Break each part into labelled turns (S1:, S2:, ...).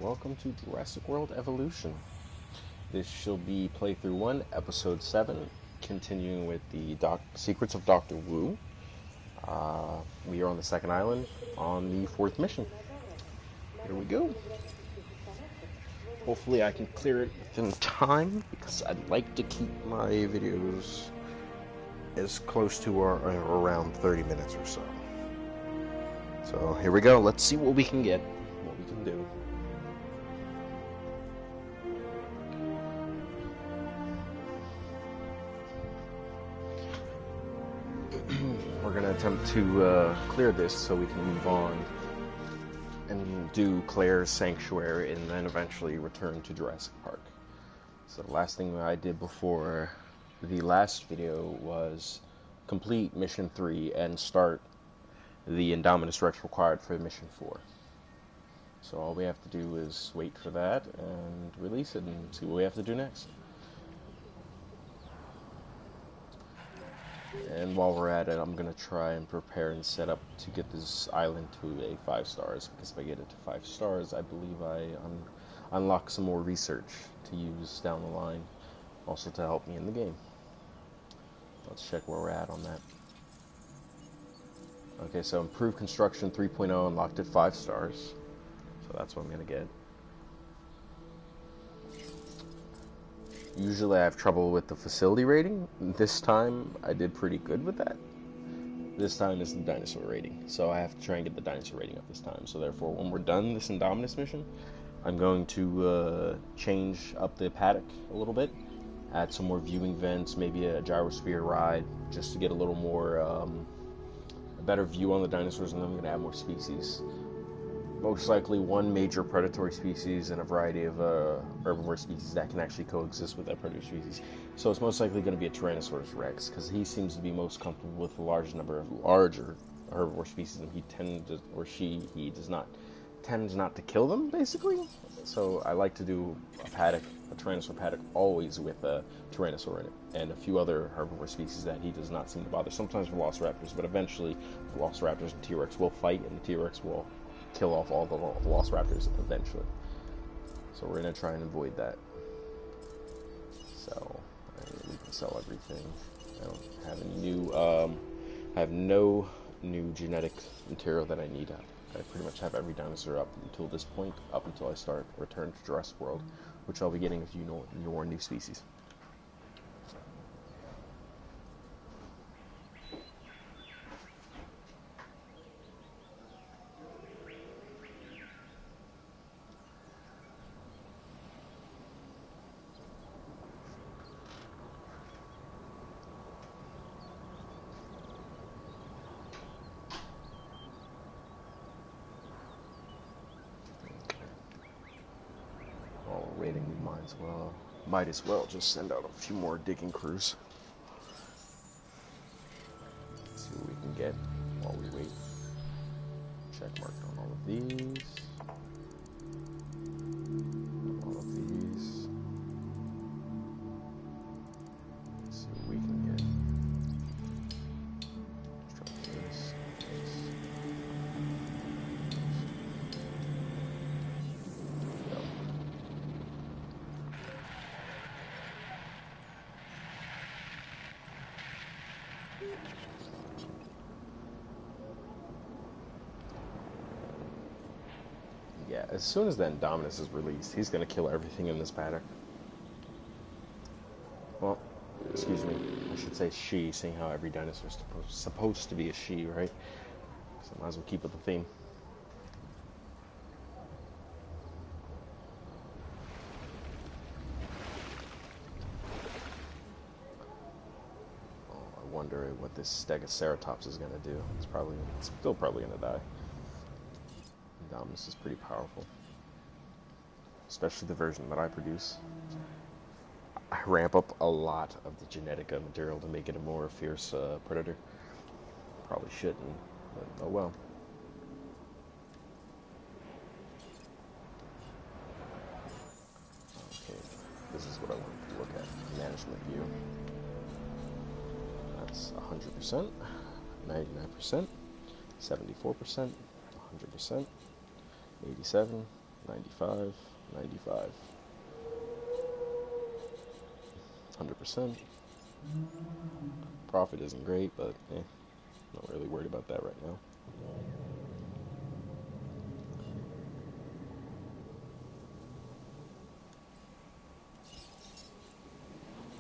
S1: welcome to Jurassic World Evolution. This shall be playthrough 1, episode 7, continuing with the Secrets of Dr.Wu. We are on the second island on the 4th mission. Here we go. Hopefully I can clear it within time, because I'd like to keep my videos as close to or around 30 minutes or so. So here we go. Let's see what we can get, what we can do. We're going to attempt to clear this so we can move on and do Claire's Sanctuary and then eventually return to Jurassic Park. So the last thing I did before the last video was complete Mission 3 and start the Indominus Rex required for Mission 4. So all we have to do is wait for that and release it and see what we have to do next. And while we're at it, I'm going to try and prepare and set up to get this island to a 5 stars, because if I get it to 5 stars, I believe I unlock some more research to use down the line, also to help me in the game. Let's check where we're at on that. Okay, so improved construction 3.0 unlocked at 5 stars, so that's what I'm going to get. Usually I have trouble with the facility rating. This time I did pretty good with that. This time is the dinosaur rating, so I have to try and get the dinosaur rating up this time. So therefore, when we're done this Indominus mission, I'm going to change up the paddock a little bit, add some more viewing vents, maybe a gyrosphere ride, just to get a little more, a better view on the dinosaurs, and then I'm going to add more species. Most likely one major predatory species and a variety of herbivore species that can actually coexist with that predatory species. So it's most likely going to be a Tyrannosaurus Rex, because he seems to be most comfortable with a large number of larger herbivore species, and he tends not to kill them, basically. So I like to do a Tyrannosaur paddock, always with a Tyrannosaur in it, and a few other herbivore species that he does not seem to bother. Sometimes Velociraptors, but eventually Velociraptors and T-Rex will fight, and the T-Rex will kill off all the Velociraptors eventually. So we're going to try and avoid that. So we can sell everything. I don't have any new, I have no new genetic material that I need. I pretty much have every dinosaur up until this point, up until I return to Jurassic World, which I'll be getting a few more new species. Waiting, we might as well just send out a few more digging crews. Let's see what we can get while we wait. Check mark on all of these. All of these. Let's see what we can get. Let's try this. Yeah, as soon as that Indominus is released, he's going to kill everything in this paddock. Well, excuse me, I should say she, seeing how every dinosaur is supposed to be a she, right? So I might as well keep with the theme. Oh, I wonder what this Stegoceratops is going to do. It's still probably going to die. Indominus is pretty powerful, especially the version that I produce. I ramp up a lot of the genetic material to make it a more fierce predator. Probably shouldn't, but oh well. Okay, this is what I wanted to look at. Management view. That's 100%, 99%, 74%, 100%, 87, 95, 95, 100%. Profit isn't great, but not really worried about that right now.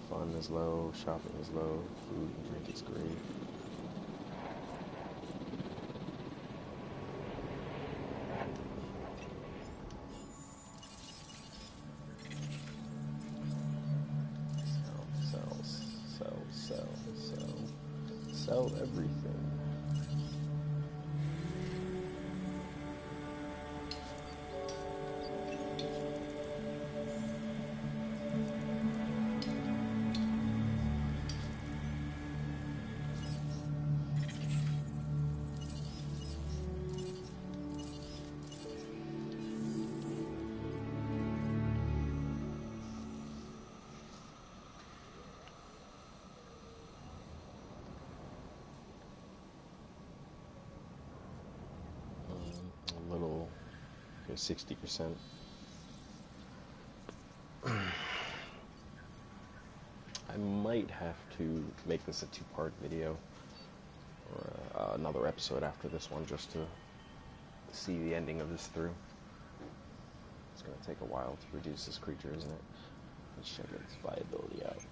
S1: Fun is low, shopping is low, food and drink is great. Sell everything. A little, 60%. I might have to make this a two-part video, or another episode after this one, just to see the ending of this through. It's going to take a while to reduce this creature, isn't it? Let's check its viability out.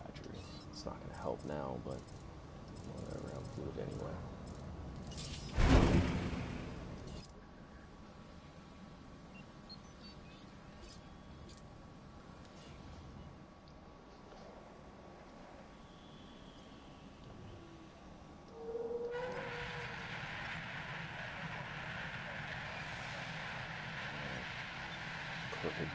S1: Hatchery. It's not going to help now, but whatever, I'll do it anyway. Crooked.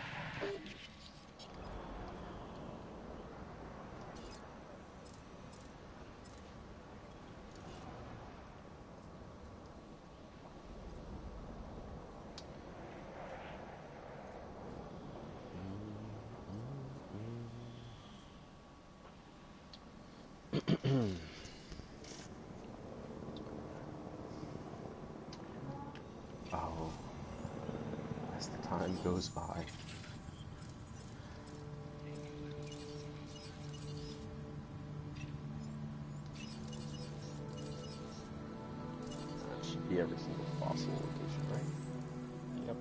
S1: Oh, as the time goes by. That should be every single fossil location, right? Yep.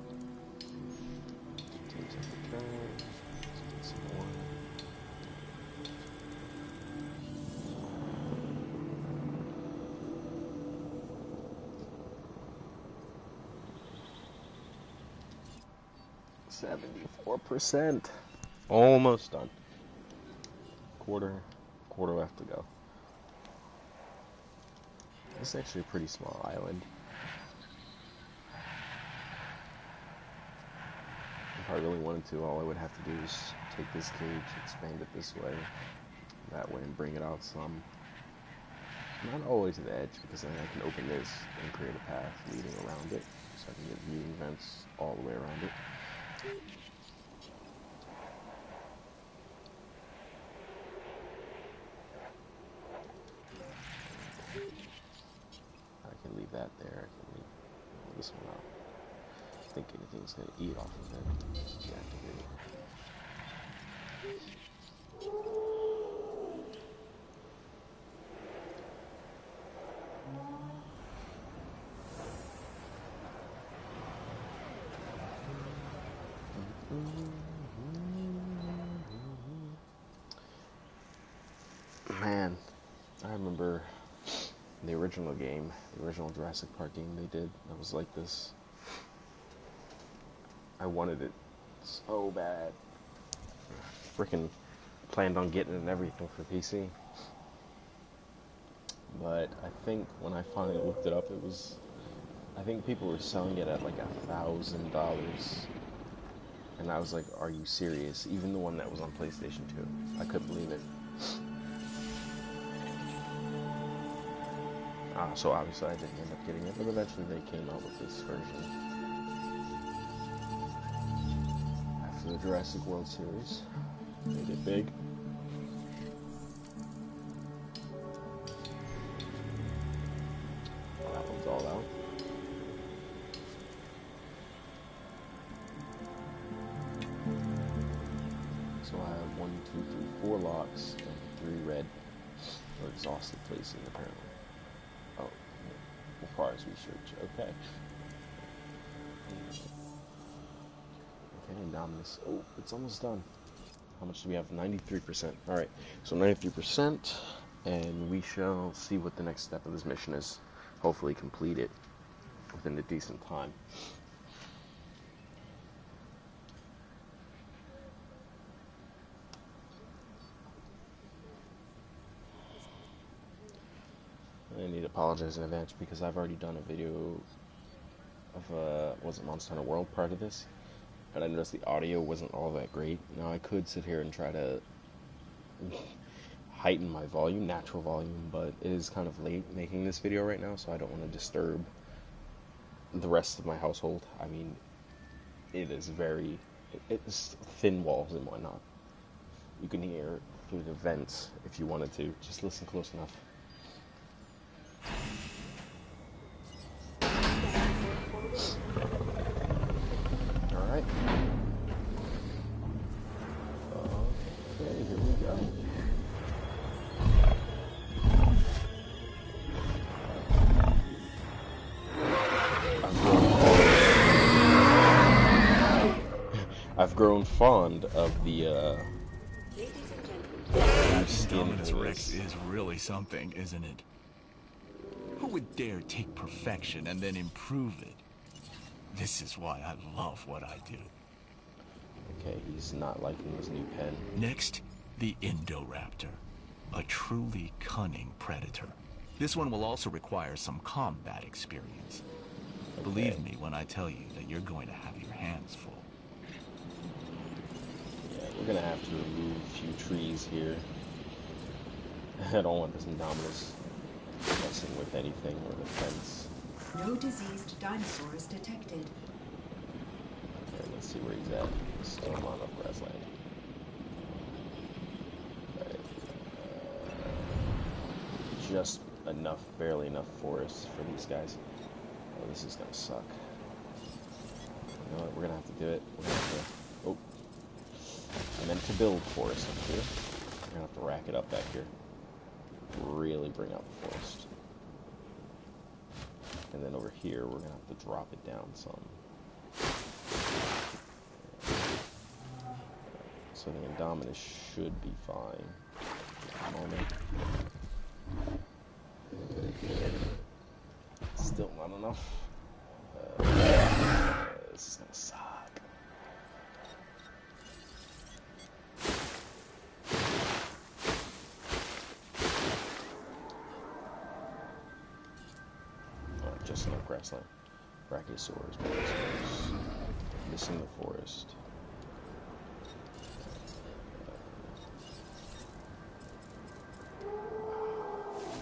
S1: Take the turn. Let's get some more. %. Almost done. Quarter left to go. This is actually a pretty small island. If I really wanted to, all I would have to do is take this cage, expand it this way, that way, and bring it out some. Not all the way to the edge, because then I can open this and create a path leading around it, so I can get viewing vents all the way around it. I can leave that there. I can leave this one out. I think anything's going to eat off of it. Deactivate it. Man, I remember the original game, the original Jurassic Park game they did, that was like this. I wanted it so bad. Freaking planned on getting it and everything for PC. But I think when I finally looked it up, I think people were selling it at like $1,000. And I was like, are you serious? Even the one that was on PlayStation 2. I couldn't believe it. So obviously I didn't end up getting it, but eventually they came out with this version. After the Jurassic World series, made it big. That one's all out. 1, 2, 3, 4 locks and 3 red. Or exhausted placing, apparently. Oh, requires research. Okay. Okay, Indominus. Oh, it's almost done. How much do we have? 93%. Alright, so 93%, and we shall see what the next step of this mission is. Hopefully complete it within a decent time. I need to apologize in advance because I've already done a video of, was it Monster Hunter World part of this? And I noticed the audio wasn't all that great. Now I could sit here and try to heighten my volume, natural volume, but it is kind of late making this video right now, so I don't want to disturb the rest of my household. I mean, it is it's thin walls and whatnot. You can hear through the vents if you wanted to. Just listen close enough. Alright. Okay, here we go. I've grown fond of the
S2: Dominus Rex is really something, isn't it? Who would dare take perfection and then improve it? This is why I love what I do.
S1: Okay, he's not liking his new pen.
S2: Next, the Indoraptor, a truly cunning predator. This one will also require some combat experience. Okay. Believe me when I tell you that you're going to have your hands full.
S1: Yeah, we're gonna have to remove a few trees here. I don't want this Indominus messing with anything or the fence.
S3: No diseased dinosaurs detected.
S1: Okay, let's see where he's at. Still on up grassland. Alright. Just enough, barely enough forest for these guys. Oh, this is gonna suck. You know what? We're gonna have to do it. We're gonna have to. Oh. I meant to build forest up here. We're gonna have to rack it up back here. Really bring out the forest. And then over here, we're gonna have to drop it down some. So the Indominus should be fine at the moment. Still not enough. This is gonna suck. Just enough grassland. Brachiosaurs, missing the forest.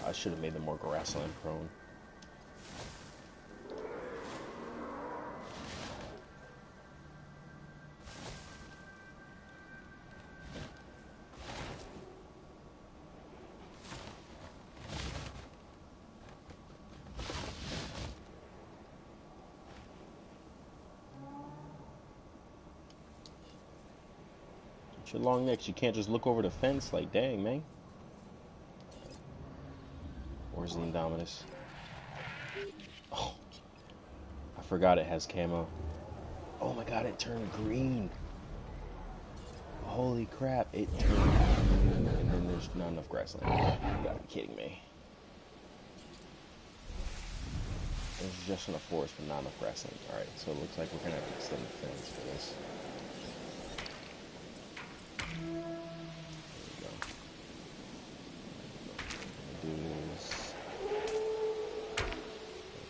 S1: I should have made them more grassland prone. Your long necks, you can't just look over the fence like, dang, man. Where's the Indominus? Oh, I forgot it has camo. Oh my god, it turned green. Holy crap, it turned green. And then there's not enough grassland. You gotta be kidding me. There's just enough forest, but not enough grassland. Alright, so it looks like we're gonna have to extend the fence for this.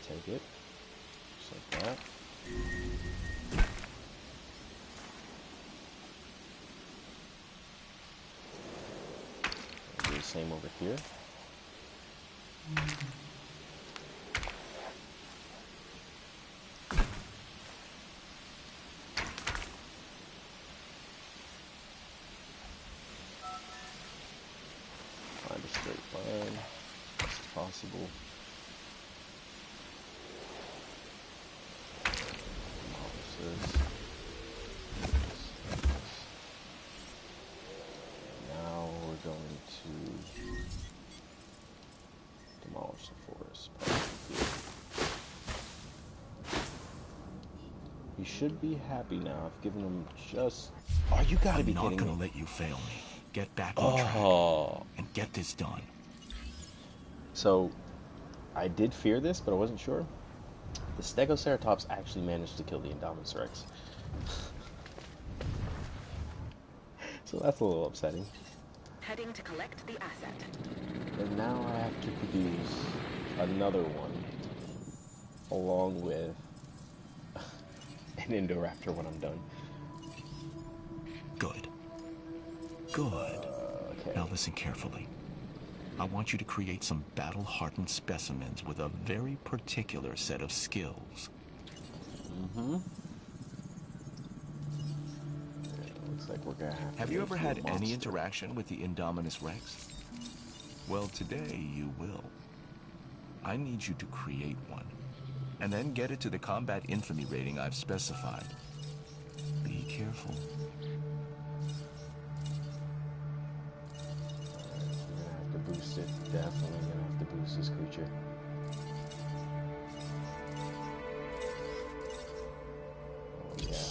S1: Take it, just like that. Do the same over here. Find a straight line, best as possible. should be happy now. I've given him just... Oh, you gotta be kidding me.
S2: I'm not gonna let you fail me. Get back on track and get this done.
S1: So, I did fear this, but I wasn't sure. The Stegoceratops actually managed to kill the Indominus Rex. So that's a little upsetting.
S4: Heading to collect the asset.
S1: And now I have to produce another one, along with an Indoraptor when I'm done.
S2: Good. Good.
S1: Okay.
S2: Now listen carefully. I want you to create some battle-hardened specimens with a very particular set of skills.
S1: Looks like we're gonna
S2: Have you ever had any interaction with the Indominus Rex? Well, today you will. I need you to create one, and then get it to the combat infamy rating I've specified. Be careful.
S1: We're gonna have to boost it. Definitely gonna have to boost this creature. Oh yeah.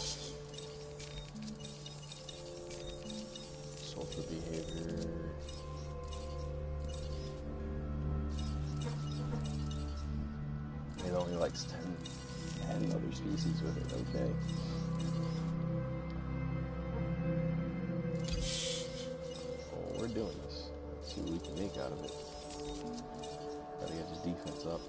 S1: Sulfur behavior. It only likes 10 other species with it, okay. Well, we're doing this. Let's see what we can make out of it. Gotta get his defense up.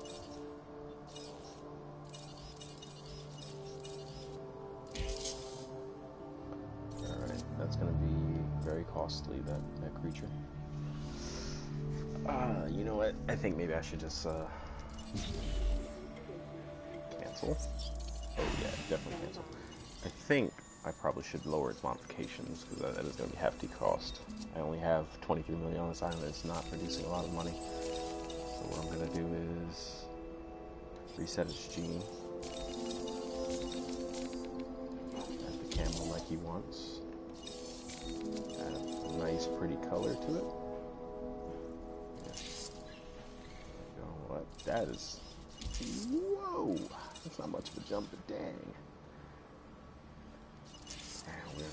S1: Alright, that's gonna be very costly, that creature. You know what? I think maybe I should just, cancel. Oh yeah, definitely cancel. I think I probably should lower its modifications, because that is going to be hefty cost. I only have 23 million on this island. It's not producing a lot of money. So what I'm going to do is reset its gene. Add the camo like he wants. Add a nice pretty color to it. You know what? That is... Whoa! That's not much of a jump, but dang.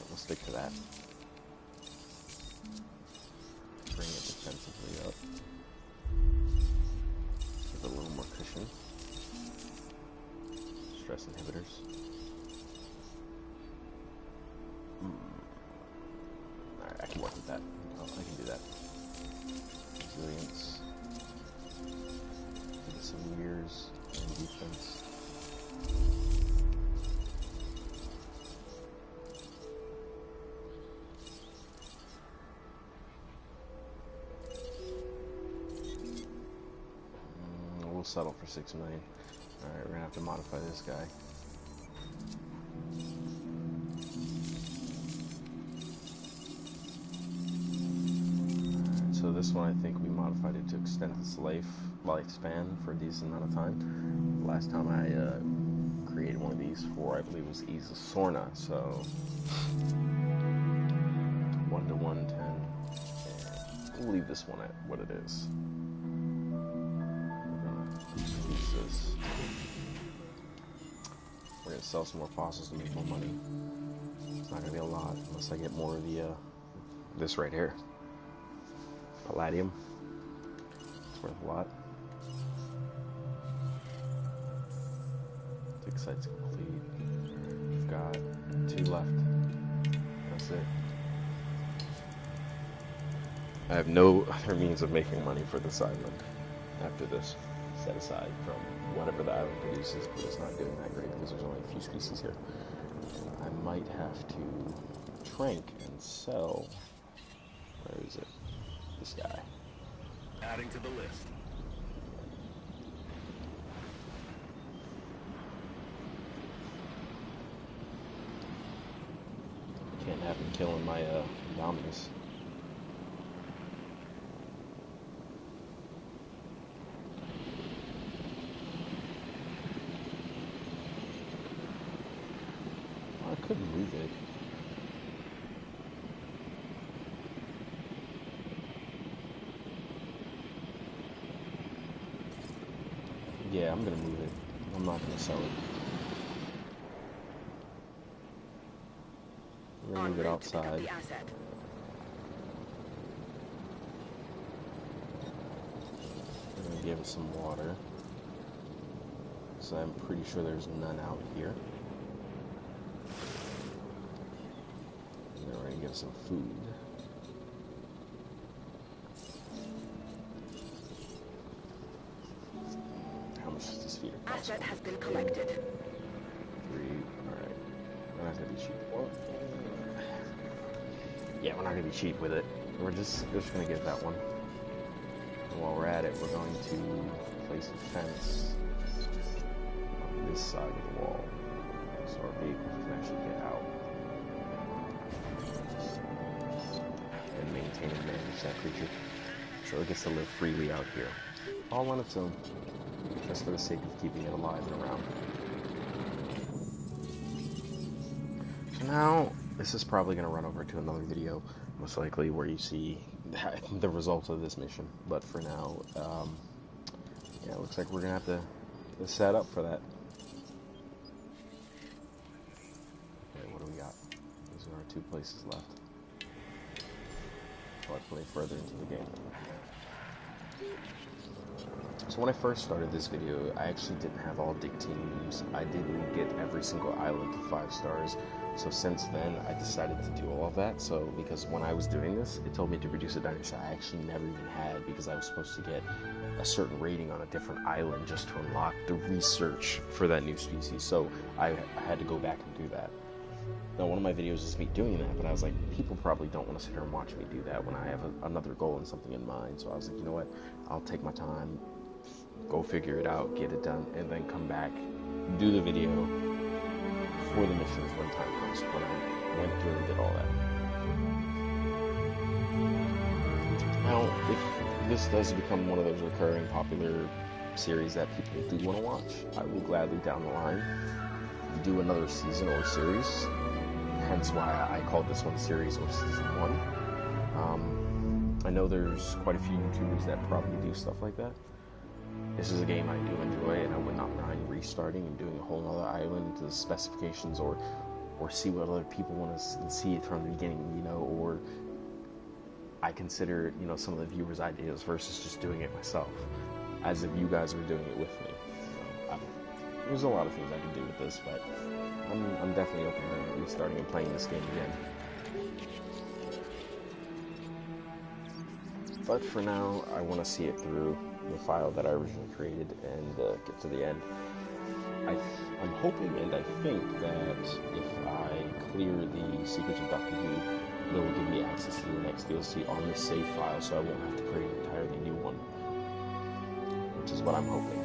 S1: We'll stick to that. Bring it defensively up. Give it a little more cushion. Stress inhibitors. Alright, I can work with that. Oh, I can do that. Resilience. Give it some years and defense. Settle for 6 million. Alright, we're gonna have to modify this guy. Alright, so this one I think we modified it to extend its lifespan for a decent amount of time. Last time I created one of these for, I believe, was Sorna, so 1 to 110. And we'll leave this one at what it is. We're gonna sell some more fossils to make more money. It's not gonna be a lot unless I get more of the this right here, palladium. It's worth a lot. Dig site's complete. We've got 2 left. That's it. I have no other means of making money for this island after this. Set aside from whatever the island produces, but it's not doing that great because there's only a few species here. I might have to trank and sell. Where is it? This guy.
S2: Adding to the list.
S1: Can't have him killing my Dominus. I could move it. Yeah, I'm gonna move it. I'm not gonna sell it. We're gonna move it outside.
S4: The asset.
S1: I'm gonna give it some water. So I'm pretty sure there's none out here. And then we're gonna give it some food. How much does this feed it cost?
S4: Asset has been collected.
S1: 3. Alright. We're not gonna be cheap. Well, yeah, we're not gonna be cheap with it. We're just gonna get that one. And while we're at it, we're going to place a fence on this side of the wall, so our vehicles can actually get out and maintain and manage that creature, so it gets to live freely out here, all on its own, just for the sake of keeping it alive and around. So now, this is probably going to run over to another video, most likely, where you see the results of this mission. But for now, yeah, it looks like we're going to have to set up for that. Okay, what do we got? These are our 2 places left. Before I play further into the game. So when I first started this video, I actually didn't have all dig teams. I didn't get every single island to 5 stars. So since then, I decided to do all of that. So because when I was doing this, it told me to produce a dinosaur I actually never even had, because I was supposed to get a certain rating on a different island just to unlock the research for that new species. So I had to go back and do that. Now, one of my videos is me doing that, but I was like, people probably don't want to sit here and watch me do that when I have another goal and something in mind. So I was like, you know what? I'll take my time, go figure it out, get it done, and then come back, do the video for the missions when time comes, when I went through and did all that. Now, if this does become one of those recurring popular series that people do want to watch, I will gladly down the line do another season or series, hence why I called this one series or season 1. I know there's quite a few YouTubers that probably do stuff like that. This is a game I do enjoy, and I would not mind restarting and doing a whole other island to the specifications, or see what other people want to see it from the beginning, you know, or I consider, you know, some of the viewers' ideas versus just doing it myself, as if you guys were doing it with me. You know, there's a lot of things I can do with this, but I'm definitely open to restarting and playing this game again. But for now, I want to see it through the file that I originally created and get to the end. I'm hoping and I think that if I clear the Secrets of Dr. Wu, it will give me access to the next DLC on the save file, so I won't have to create an entirely new one, which is what I'm hoping.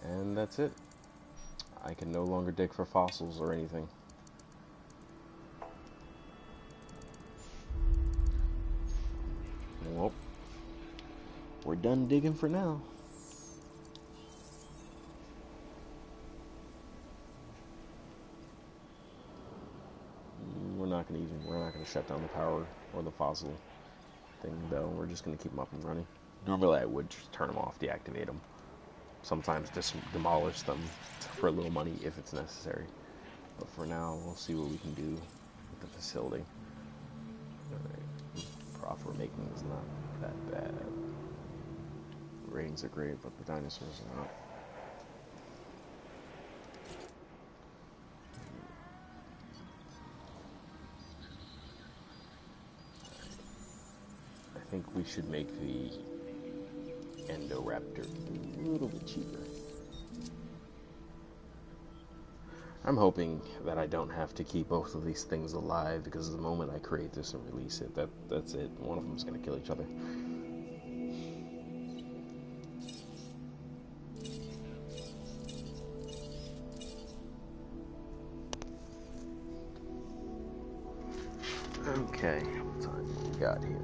S1: And that's it. I can no longer dig for fossils or anything. Well, we're done digging for now. We're not gonna shut down the power or the fossil thing though. We're just gonna keep them up and running. Normally I would just turn them off, deactivate them. Sometimes just demolish them for a little money if it's necessary. But for now, we'll see what we can do with the facility. Alright. Profit we're making is not that bad. The ratings are great, but the dinosaurs are not. I think we should make the Endoraptor a little bit cheaper. I'm hoping that I don't have to keep both of these things alive, because the moment I create this and release it, that's it. One of them is going to kill each other. Okay, what time do we got here?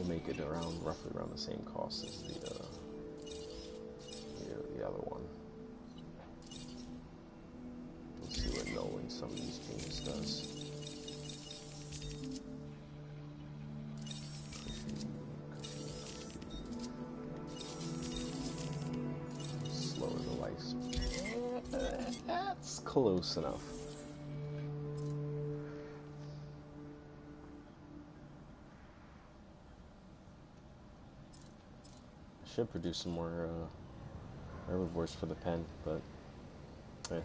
S1: We'll make it roughly around the same cost as the other one. Let's see what knowing some of these games does. Slower the life. That's close enough. Should produce some more herbivores for the pen, but hey.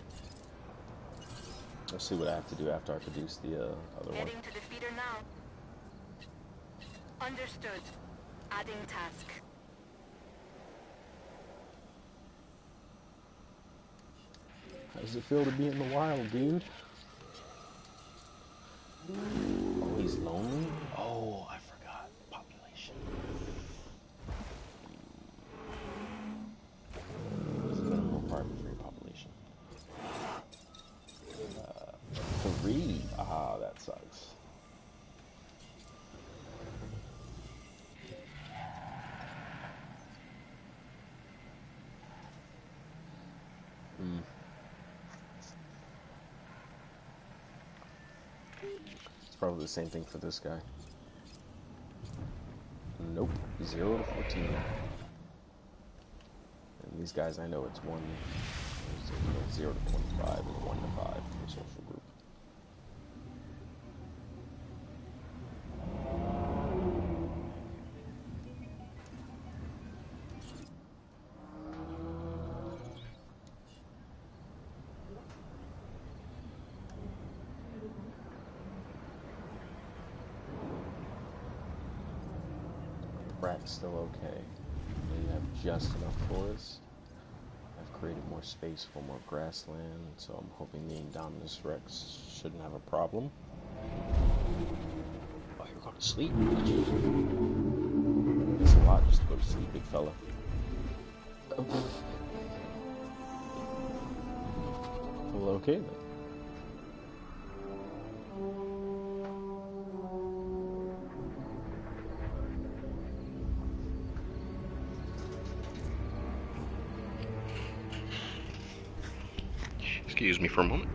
S1: Let's see what I have to do after I produce the other one.
S4: Heading to the feeder now. Understood. Adding task.
S1: How does it feel to be in the wild, dude? Oh, he's lonely? Oh, I forgot. Population. What's the minimum requirement for your population? 3. Ah, that sucks. It's probably the same thing for this guy. Nope. 0 to 14. And these guys, I know it's 0 to 25 and 1 to 5 for social group. Rat's still okay. They have just enough forest. I've created more space for more grassland, so I'm hoping the Indominus Rex shouldn't have a problem. Oh, you're going to sleep? It's a lot just to go to sleep, big fella. Well, okay then. Excuse me for a moment.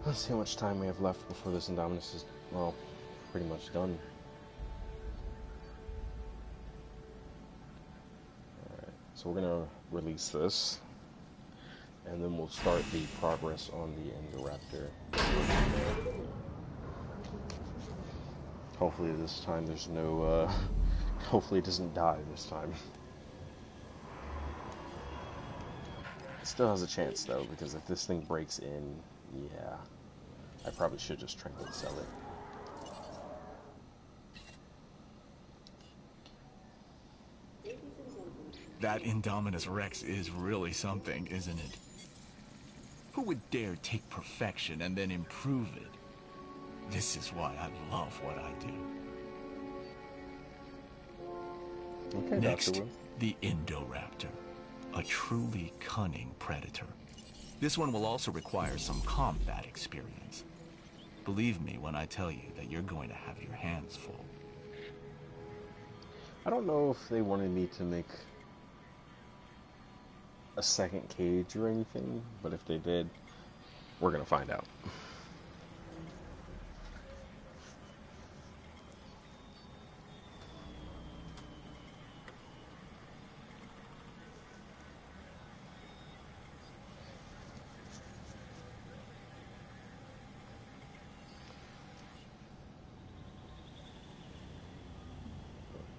S1: Let's see how much time we have left before this Indominus is, well, pretty much done. Alright, so we're going to release this, and then we'll start the progress on the Indoraptor. Hopefully this time there's no, hopefully it doesn't die this time. It still has a chance though, because if this thing breaks in, yeah, I probably should just try and sell it.
S2: That Indominus Rex is really something, isn't it? Who would dare take perfection and then improve it? This is why I love what I do.
S1: Okay,
S2: Next,
S1: Dr.Wu.
S2: the Indoraptor, a truly cunning predator. This one will also require some combat experience. Believe me when I tell you that you're going to have your hands full.
S1: I don't know if they wanted me to make a second cage or anything, but if they did, we're gonna find out.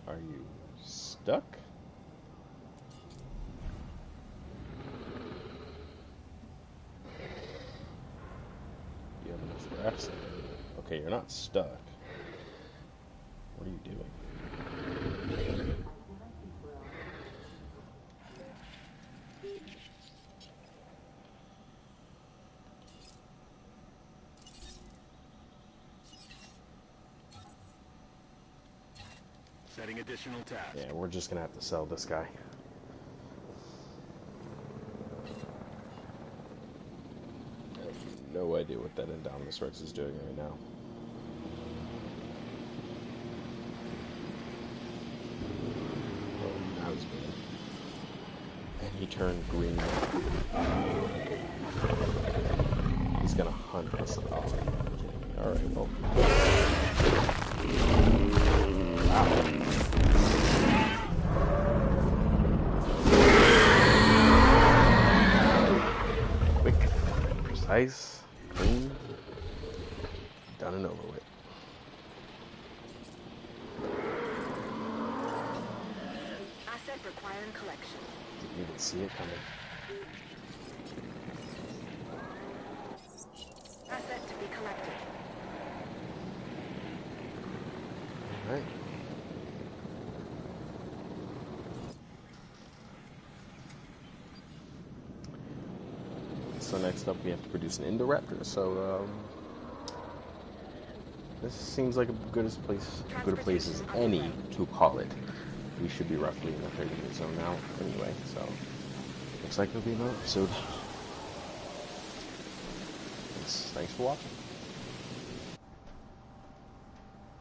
S1: Are you stuck? You have enough grass in there. Okay, you're not stuck. What are you doing?
S5: Setting additional tasks.
S1: Yeah, we're just gonna have to sell this guy. I have no idea what that Indominus Rex is doing right now. Oh, now he's moving. And he turned green. He's gonna hunt us. Oh, are you kidding me? Alright, well. Wow. Quick, precise, clean, done and over with.
S4: Asset requiring collection.
S1: Didn't even see it coming.
S4: Asset to be collected.
S1: Alright. So next up we have to produce an Indoraptor, so this seems like a good a place as any to call it. We should be roughly in the 30-minute zone now anyway, so looks like there'll be another episode. Thanks for watching.